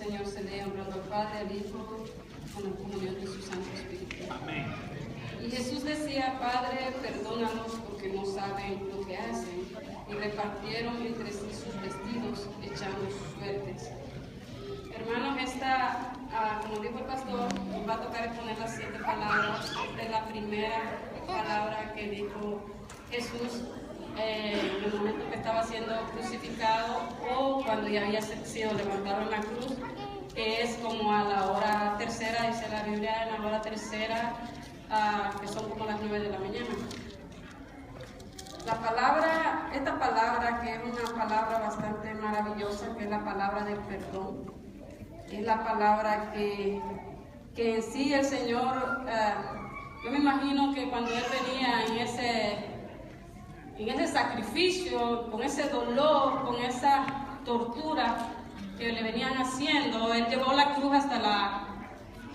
Señor se lee honrando al Padre, al Hijo, con la comunión de su Santo Espíritu. Amén. Y Jesús decía: Padre, perdónalos porque no saben lo que hacen. Y repartieron entre sí sus vestidos, echando suertes. Hermanos, como dijo el pastor, nos va a tocar exponer las 7 palabras. Esta es la primera palabra que dijo Jesús en el momento que estaba siendo crucificado o cuando ya había sido levantado en la cruz, que es como a la hora tercera, dice la Biblia, en la hora tercera, que son como las 9 de la mañana. Esta palabra, que es una palabra bastante maravillosa, que es la palabra del perdón, es la palabra que en sí el Señor, yo me imagino que cuando Él venía en ese sacrificio, con ese dolor, con esa tortura que le venían haciendo, Él llevó la cruz hasta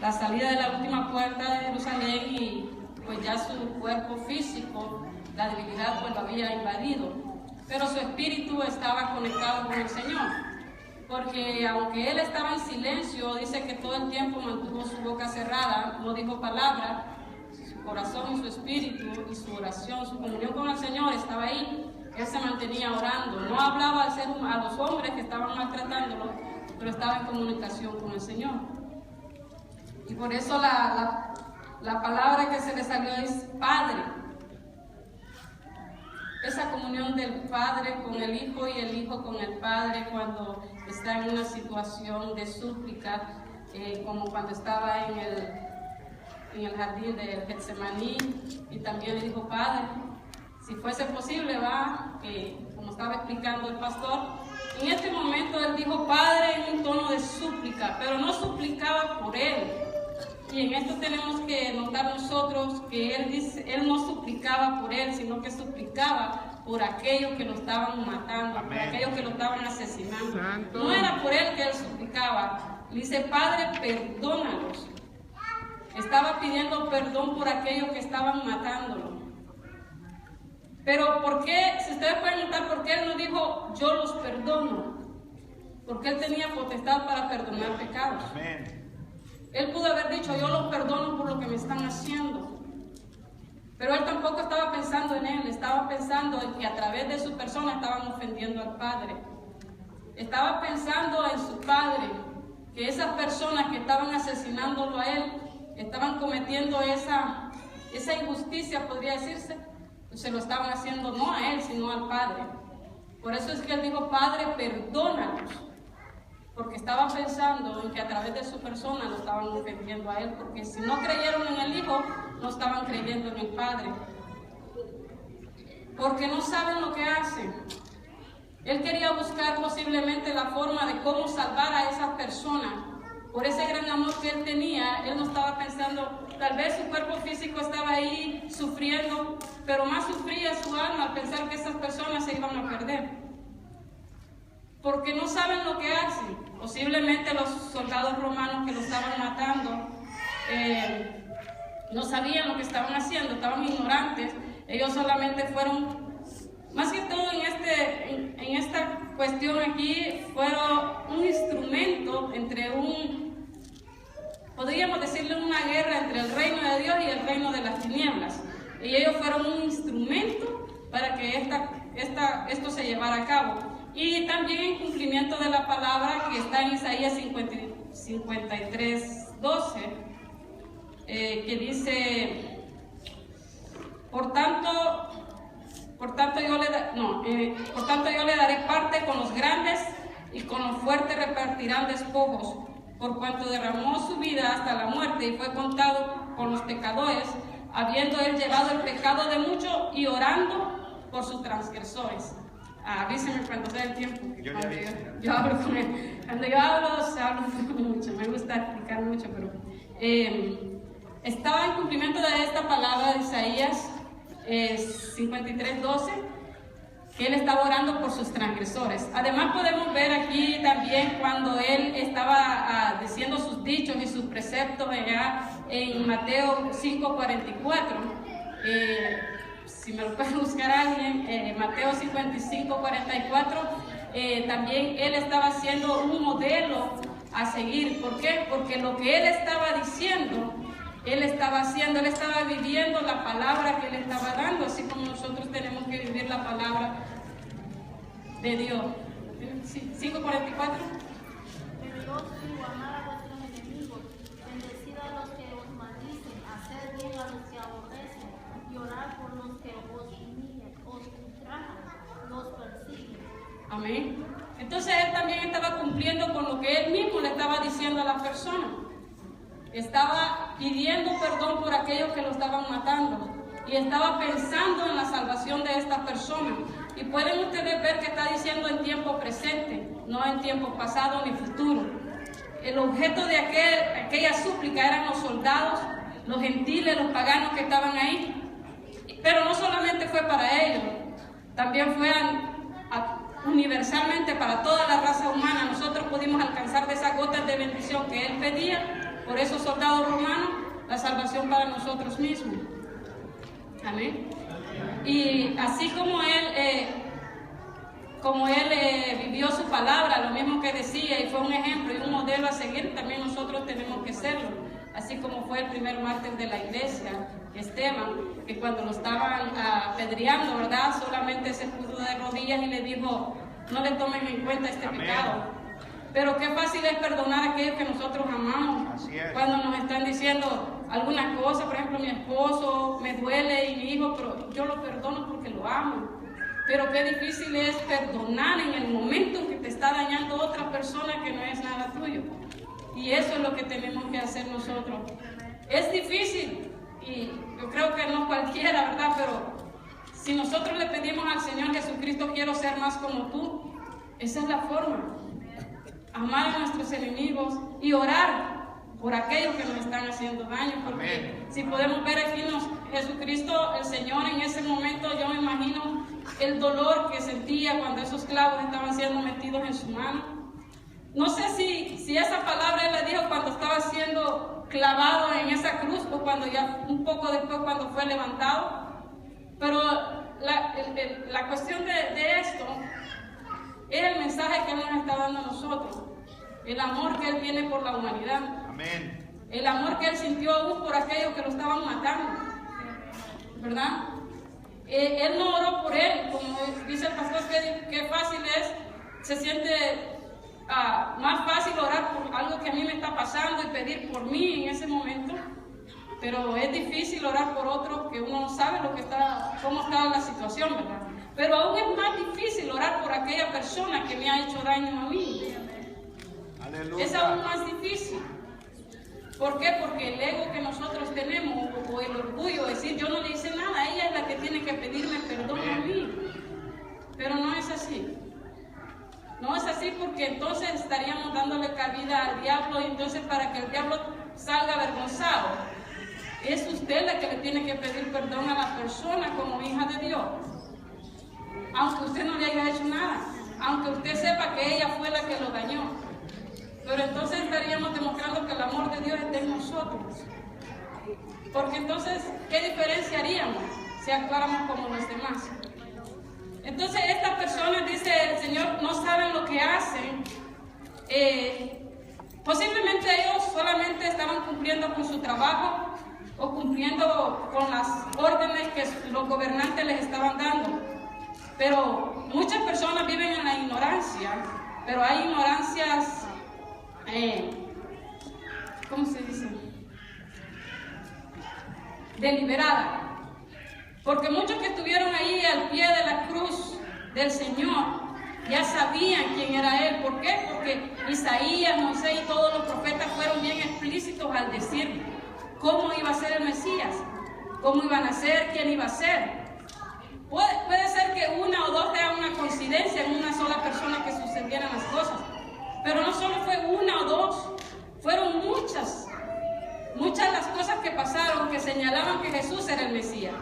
la salida de la última puerta de Jerusalén y pues ya su cuerpo físico, la debilidad pues lo había invadido, pero su espíritu estaba conectado con el Señor, porque aunque Él estaba en silencio, dice que todo el tiempo mantuvo su boca cerrada, no dijo palabra, su corazón y su espíritu y su oración, su comunión con el Señor estaba ahí. Él se mantenía orando, no hablaba a los hombres que estaban maltratándolo, pero estaba en comunicación con el Señor. Y por eso la palabra que se le salió es Padre. Esa comunión del Padre con el Hijo y el Hijo con el Padre cuando está en una situación de súplica, como cuando estaba en el jardín de Getsemaní, y también le dijo: Padre, si fuese posible, como estaba explicando el pastor, en este momento él dijo Padre en un tono de súplica, pero no suplicaba por él. Y en esto tenemos que notar nosotros que él no suplicaba por él, sino que suplicaba por aquellos que lo estaban matando, por aquellos que lo estaban asesinando. Santo. No era por él que él suplicaba. Le dice: Padre, perdónalos. Estaba pidiendo perdón por aquellos que estaban matándolo. Pero ¿por qué? Si ustedes pueden notar, ¿por qué él no dijo yo los perdono? Porque él tenía potestad para perdonar pecados. Amén. Él pudo haber dicho yo los perdono por lo que me están haciendo. Pero él tampoco estaba pensando en él, estaba pensando en que a través de su persona estaban ofendiendo al Padre. Estaba pensando en su Padre, que esas personas que estaban asesinándolo a él, estaban cometiendo esa injusticia, podría decirse, se lo estaban haciendo no a él, sino al Padre. Por eso es que él dijo: Padre, perdónalos. Porque estaba pensando en que a través de su persona lo estaban ofendiendo a él, porque si no creyeron en el Hijo, no estaban creyendo en el Padre. Porque no saben lo que hacen. Él quería buscar posiblemente la forma de cómo salvar a esas personas. Por ese gran amor que él tenía, él no estaba pensando, tal vez su cuerpo físico estaba ahí sufriendo, pero más sufría su alma al pensar que esas personas se iban a perder. Porque no saben lo que hacen. Posiblemente los soldados romanos que lo estaban matando no sabían lo que estaban haciendo, estaban ignorantes. Ellos solamente fueron, más que todo en esta cuestión aquí, fueron un instrumento podríamos decirle una guerra entre el reino de Dios y el reino de las tinieblas. Y ellos fueron un instrumento para que esto se llevara a cabo. Y también en cumplimiento de la palabra que está en Isaías 53:12, que dice: por tanto yo le daré parte con los grandes, y con los fuertes repartirán despojos, por cuanto derramó su vida hasta la muerte y fue contado con los pecadores, habiendo él llevado el pecado de muchos y orando por sus transgresores. Avíseme cuando sea el tiempo. Yo hablo con él. Cuando yo hablo mucho, me gusta explicar mucho, pero estaba en cumplimiento de esta palabra de Isaías 53:12, que él estaba orando por sus transgresores. Además podemos ver aquí también cuando él estaba diciendo sus dichos y sus preceptos allá en Mateo 5:44. Si me lo puede buscar alguien, Mateo 55:44, también él estaba haciendo un modelo a seguir. ¿Por qué? Porque lo que él estaba diciendo, él estaba haciendo, él estaba viviendo la palabra que él estaba dando, así como nosotros tenemos que vivir la palabra de Dios. 5:44. Pero yo os digo, amar a vuestros enemigos, bendecid a los que os maldicen, hacer bien a los que aborrecen, y orar por los que os humillan, os ultrajan, los persiguen. Amén. Entonces él también estaba cumpliendo con lo que él mismo le estaba diciendo a la persona. Estaba pidiendo perdón por aquellos que lo estaban matando y estaba pensando en la salvación de esta persona. Y pueden ustedes ver que está diciendo en tiempo presente, no en tiempo pasado ni futuro. El objeto de aquella súplica eran los soldados, los gentiles, los paganos que estaban ahí. Pero no solamente fue para ellos, también fue universalmente para toda la raza humana. Nosotros pudimos alcanzar de esas gotas de bendición que él pedía por esos soldados romanos, la salvación para nosotros mismos. Amén. Y así como él vivió su palabra, lo mismo que decía, y fue un ejemplo y un modelo a seguir, también nosotros tenemos que serlo. Así como fue el primer mártir de la iglesia, Esteban, que cuando lo estaban apedreando, ¿verdad? Solamente se puso de rodillas y le dijo, no le tomen en cuenta este pecado. Pero qué fácil es perdonar a aquellos que nosotros amamos. Cuando nos están diciendo alguna cosa, por ejemplo, mi esposo me duele y mi hijo, pero yo lo perdono porque lo amo. Pero qué difícil es perdonar en el momento en que te está dañando otra persona que no es nada tuyo. Y eso es lo que tenemos que hacer nosotros. Es difícil y yo creo que no cualquiera, ¿verdad? Pero si nosotros le pedimos al Señor Jesucristo, quiero ser más como tú, esa es la forma. Amar a nuestros enemigos y orar por aquellos que nos están haciendo daño, porque si podemos ver aquí Jesucristo, el Señor, en ese momento yo me imagino el dolor que sentía cuando esos clavos estaban siendo metidos en su mano. No sé si esa palabra él la dijo cuando estaba siendo clavado en esa cruz o cuando ya un poco después cuando fue levantado, pero la cuestión de esto es el mensaje que Él nos está dando a nosotros. El amor que Él tiene por la humanidad. Amén. El amor que Él sintió aún por aquellos que lo estaban matando. ¿Verdad? Él no oró por él, como dice el pastor, que fácil es, se siente más fácil orar por algo que a mí me está pasando y pedir por mí en ese momento. Pero es difícil orar por otro que uno no sabe cómo está la situación, ¿verdad? Pero aún es más difícil orar por aquella persona que me ha hecho daño a mí. Aleluya. Es aún más difícil. ¿Por qué? Porque el ego que nosotros tenemos, o el orgullo, decir yo no le hice nada, ella es la que tiene que pedirme perdón a mí. Pero no es así. No es así, porque entonces estaríamos dándole cabida al diablo, y entonces para que el diablo salga avergonzado, es usted la que le tiene que pedir perdón a la persona como hija de Dios. Aunque usted no le haya hecho nada, aunque usted sepa que ella fue la que lo dañó. Pero entonces estaríamos demostrando que el amor de Dios está en nosotros. Porque entonces, ¿qué diferencia haríamos si actuáramos como los demás? Entonces, esta persona, dice el Señor, no saben lo que hacen. Posiblemente ellos solamente estaban cumpliendo con su trabajo o cumpliendo con las órdenes que los gobernantes les estaban dando. Pero muchas personas viven en la ignorancia, pero hay ignorancias, ¿cómo se dice? Deliberada. Porque muchos que estuvieron ahí al pie de la cruz del Señor ya sabían quién era Él. ¿Por qué? Porque Isaías, Moisés y todos los profetas fueron bien explícitos al decir cómo iba a ser el Mesías, cómo iban a ser, quién iba a ser. Puede ser que una o dos sea una coincidencia en una sola persona que sucedieran las cosas, pero no solo fue una o dos, fueron muchas las cosas que pasaron que señalaban que Jesús era el Mesías.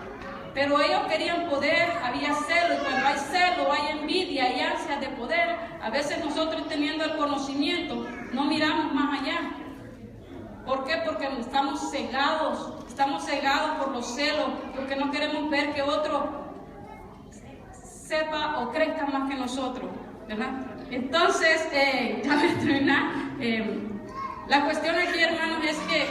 Pero ellos querían poder, había celo, y cuando hay celo, hay envidia y ansias de poder. A veces nosotros, teniendo el conocimiento, no miramos más allá. ¿Por qué? Porque estamos cegados por los celos, porque no queremos ver que otro sepa o crezca más que nosotros, ¿verdad? Entonces, ya voy a terminar. La cuestión aquí, hermanos, es que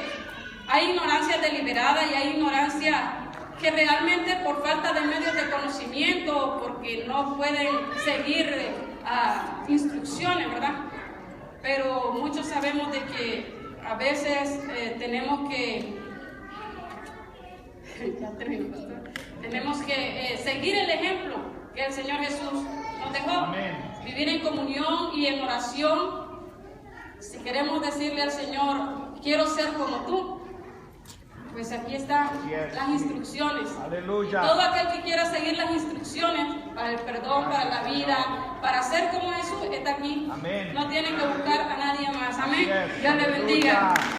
hay ignorancia deliberada y hay ignorancia que realmente por falta de medios de conocimiento, porque no pueden seguir instrucciones, ¿verdad? Pero muchos sabemos de que a veces tenemos que seguir el ejemplo que el Señor Jesús nos dejó. Amén. Vivir en comunión y en oración. Si queremos decirle al Señor, quiero ser como tú, pues aquí están las instrucciones. Aleluya. Todo aquel que quiera seguir las instrucciones para el perdón, para la vida, para ser como Jesús, está aquí. Amén. No tiene que buscar a nadie más. Amén. Yes. Dios le bendiga. Aleluya.